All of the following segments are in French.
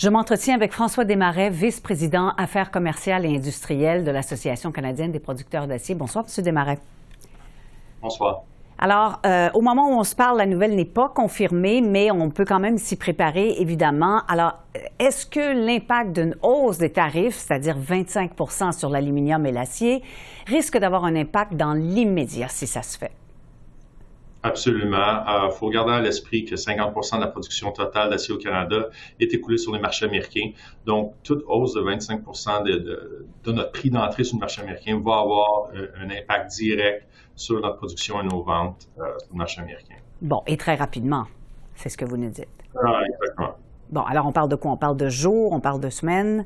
Je m'entretiens avec François Desmarais, vice-président Affaires commerciales et industrielles de l'Association canadienne des producteurs d'acier. Bonsoir, M. Desmarais. Bonsoir. Alors, au moment où on se parle, la nouvelle n'est pas confirmée, mais on peut quand même s'y préparer, évidemment. Alors, est-ce que l'impact d'une hausse des tarifs, c'est-à-dire 25 sur l'aluminium et l'acier, risque d'avoir un impact dans l'immédiat si ça se fait? Absolument. Il faut garder à l'esprit que 50 de la production totale d'acier au Canada est écoulée sur les marchés américains. Donc, toute hausse de 25 de notre prix d'entrée sur le marché américain va avoir un impact direct sur notre production et nos ventes sur le marché américain. Bon, et très rapidement, c'est ce que vous nous dites. Exactement. Bon, alors on parle de quoi? On parle de jours, on parle de semaines?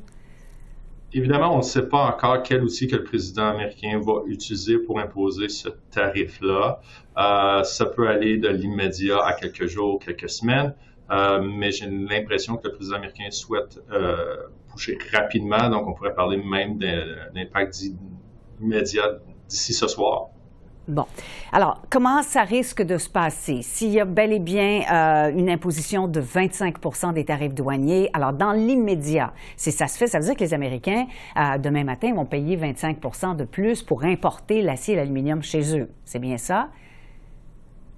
Évidemment, on ne sait pas encore quel outil que le président américain va utiliser pour imposer ce tarif-là. Ça peut aller de l'immédiat à quelques jours, quelques semaines, mais j'ai l'impression que le président américain souhaite bouger rapidement, donc on pourrait parler même d'un impact immédiat d'ici ce soir. Bon. Alors, comment ça risque de se passer? S'il y a bel et bien une imposition de 25 des tarifs douaniers, alors dans l'immédiat, si ça se fait, ça veut dire que les Américains, demain matin, vont payer 25 de plus pour importer l'acier et l'aluminium chez eux. C'est bien ça?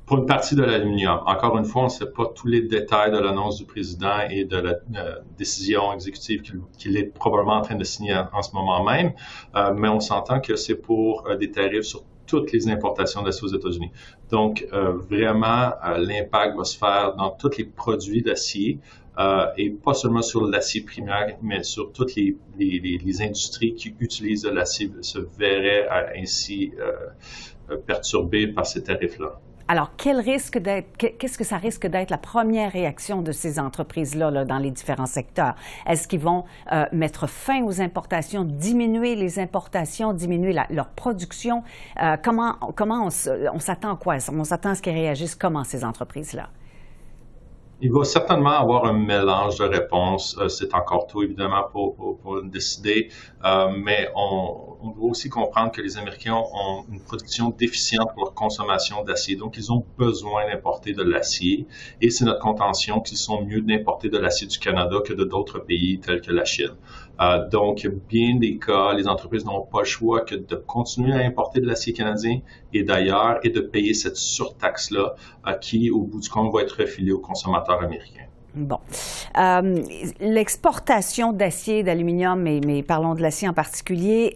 Pour une partie de l'aluminium. Encore une fois, on ne sait pas tous les détails de l'annonce du président et de la décision exécutive qu'il est probablement en train de signer en ce moment même, mais on s'entend que c'est pour des tarifs sur toutes les importations d'acier aux États-Unis. Donc, vraiment, l'impact va se faire dans tous les produits d'acier et pas seulement sur l'acier primaire, mais sur toutes les industries qui utilisent de l'acier se verraient ainsi perturbées par ces tarifs-là. Alors, qu'est-ce que ça risque d'être la première réaction de ces entreprises-là là, dans les différents secteurs? Est-ce qu'ils vont mettre fin aux importations, diminuer les importations, diminuer leur production? Comment on s'attend à quoi? On s'attend à ce qu'ils réagissent comment, ces entreprises-là? Il va certainement avoir un mélange de réponses. C'est encore tôt, évidemment, pour décider, mais on doit aussi comprendre que les Américains ont une production déficiente pour leur consommation d'acier. Donc, ils ont besoin d'importer de l'acier. Et c'est notre contention qu'ils sont mieux d'importer de l'acier du Canada que de d'autres pays tels que la Chine. Donc, bien des cas, les entreprises n'ont pas le choix que de continuer à importer de l'acier canadien et d'ailleurs, et de payer cette surtaxe-là qui, au bout du compte, va être refilée aux consommateurs américains. Bon. L'exportation d'acier, d'aluminium, mais parlons de l'acier en particulier,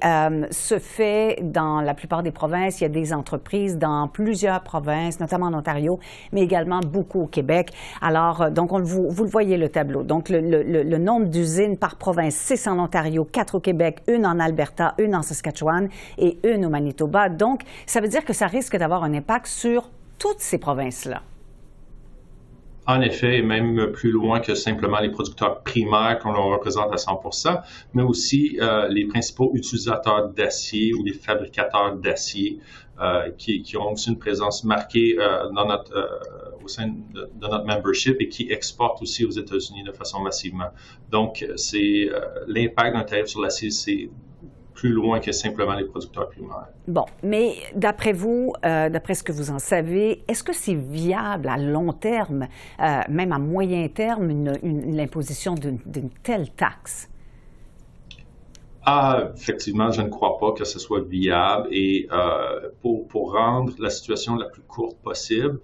se fait dans la plupart des provinces. Il y a des entreprises dans plusieurs provinces, notamment en Ontario, mais également beaucoup au Québec. Alors, donc, vous le voyez le tableau. Donc, le nombre d'usines par province, 6 en Ontario, 4 au Québec, 1 en Alberta, 1 en Saskatchewan et 1 au Manitoba. Donc, ça veut dire que ça risque d'avoir un impact sur toutes ces provinces-là. En effet, et même plus loin que simplement les producteurs primaires qu'on représente à 100%, mais aussi les principaux utilisateurs d'acier ou les fabricateurs d'acier qui ont aussi une présence marquée au sein de notre membership et qui exportent aussi aux États-Unis de façon massivement. Donc, c'est l'impact d'un tarif sur l'acier, c'est plus loin que simplement les producteurs primaires. Bon, mais d'après vous, d'après ce que vous en savez, est-ce que c'est viable à long terme, même à moyen terme, l'imposition d'une telle taxe? Effectivement, je ne crois pas que ce soit viable et pour rendre la situation la plus courte possible,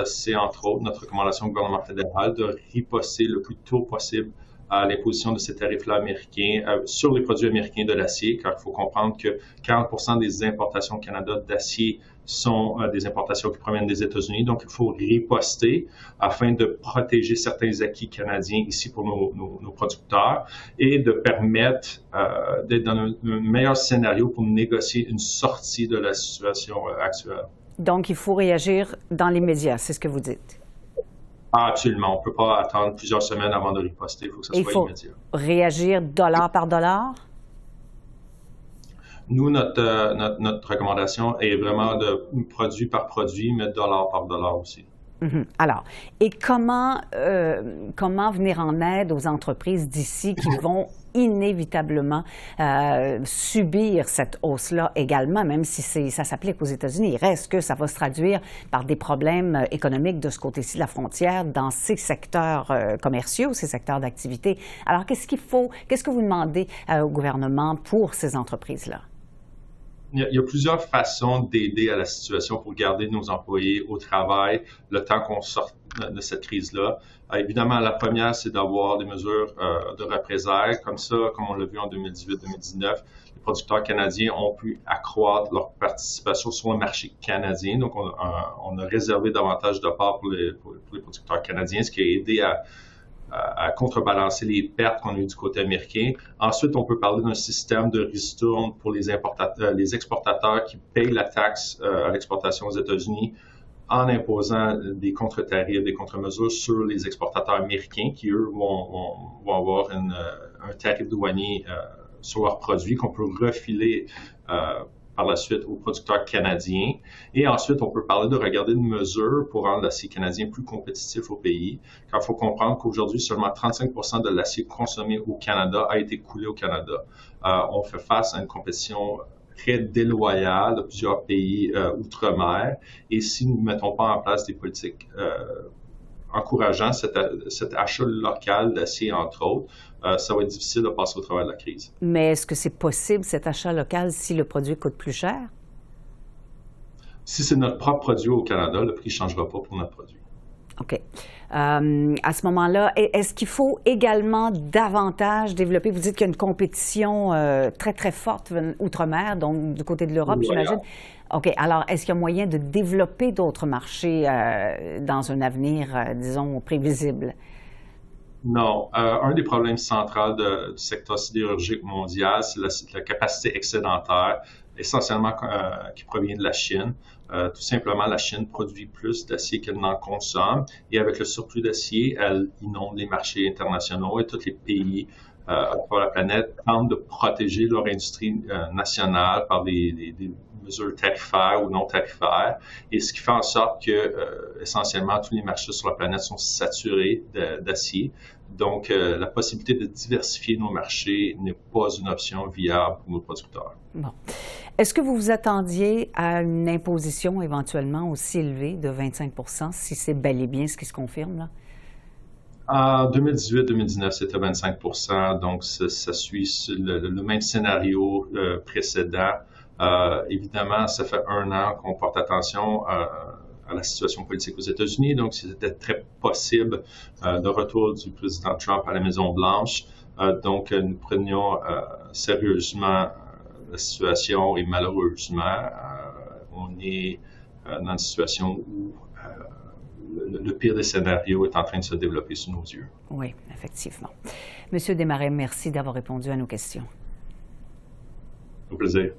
c'est entre autres notre recommandation au gouvernement fédéral de riposter le plus tôt possible à l'imposition de ces tarifs-là américains sur les produits américains de l'acier, car il faut comprendre que 40% des importations au Canada d'acier sont des importations qui proviennent des États-Unis. Donc, il faut riposter afin de protéger certains acquis canadiens ici pour nos producteurs et de permettre d'être dans un meilleur scénario pour négocier une sortie de la situation actuelle. Donc, il faut réagir dans les médias, c'est ce que vous dites? Absolument. On ne peut pas attendre plusieurs semaines avant de riposter. Il faut que ça soit immédiat. Réagir dollar par dollar? Nous, notre recommandation est vraiment de produit par produit, mais dollar par dollar aussi. Alors, et comment venir en aide aux entreprises d'ici qui vont inévitablement subir cette hausse-là également, même si ça s'applique aux États-Unis. Il reste que ça va se traduire par des problèmes économiques de ce côté-ci de la frontière dans ces secteurs commerciaux, ces secteurs d'activité. Alors, qu'est-ce que vous demandez au gouvernement pour ces entreprises-là? Il y a plusieurs façons d'aider à la situation pour garder nos employés au travail le temps qu'on sort de cette crise-là. Évidemment, la première, c'est d'avoir des mesures de représailles. Comme ça, comme on l'a vu en 2018-2019, les producteurs canadiens ont pu accroître leur participation sur le marché canadien. Donc, on a réservé davantage de parts pour les producteurs canadiens, ce qui a aidé à contrebalancer les pertes qu'on a eues du côté américain. Ensuite, on peut parler d'un système de ristourne pour les exportateurs qui payent la taxe à l'exportation aux États-Unis en imposant des contre-tarifs, des contre-mesures sur les exportateurs américains qui, eux, vont avoir un tarif douanier sur leurs produits qu'on peut refiler par la suite aux producteurs canadiens. Et ensuite, on peut parler de regarder une mesure pour rendre l'acier canadien plus compétitif au pays. Car il faut comprendre qu'aujourd'hui, seulement 35 % de l'acier consommé au Canada a été coulé au Canada. On fait face à une compétition très déloyale de plusieurs pays outre-mer. Et si nous ne mettons pas en place des politiques encourageant cet achat local d'acier, entre autres, ça va être difficile de passer au travers de la crise. Mais est-ce que c'est possible, cet achat local, si le produit coûte plus cher? Si c'est notre propre produit au Canada, le prix ne changera pas pour notre produit. OK. À ce moment-là, est-ce qu'il faut également davantage développer? Vous dites qu'il y a une compétition très, très forte outre-mer, donc du côté de l'Europe, j'imagine. OK. Alors, est-ce qu'il y a moyen de développer d'autres marchés dans un avenir, disons, prévisible? Non. Un des problèmes centraux du secteur sidérurgique mondial, c'est la capacité excédentaire, essentiellement qui provient de la Chine. Tout simplement, la Chine produit plus d'acier qu'elle n'en consomme. Et avec le surplus d'acier, elle inonde les marchés internationaux et tous les pays à travers la planète tentent de protéger leur industrie nationale par des mesures tarifaires ou non tarifaires. Et ce qui fait en sorte que, essentiellement, tous les marchés sur la planète sont saturés d'acier. Donc, la possibilité de diversifier nos marchés n'est pas une option viable pour nos producteurs. Bon. Est-ce que vous vous attendiez à une imposition éventuellement aussi élevée de 25 % si c'est bel et bien ce qui se confirme, là? En 2018-2019, c'était 25 %, donc ça suit le même scénario précédent. Évidemment, ça fait un an qu'on porte attention à la situation politique aux États-Unis, donc c'était très possible de retour du président Trump à la Maison-Blanche. Donc, nous prenions sérieusement la situation et malheureusement, on est dans une situation où le pire des scénarios est en train de se développer sous nos yeux. Oui, effectivement. Monsieur Desmarais, merci d'avoir répondu à nos questions. Au plaisir.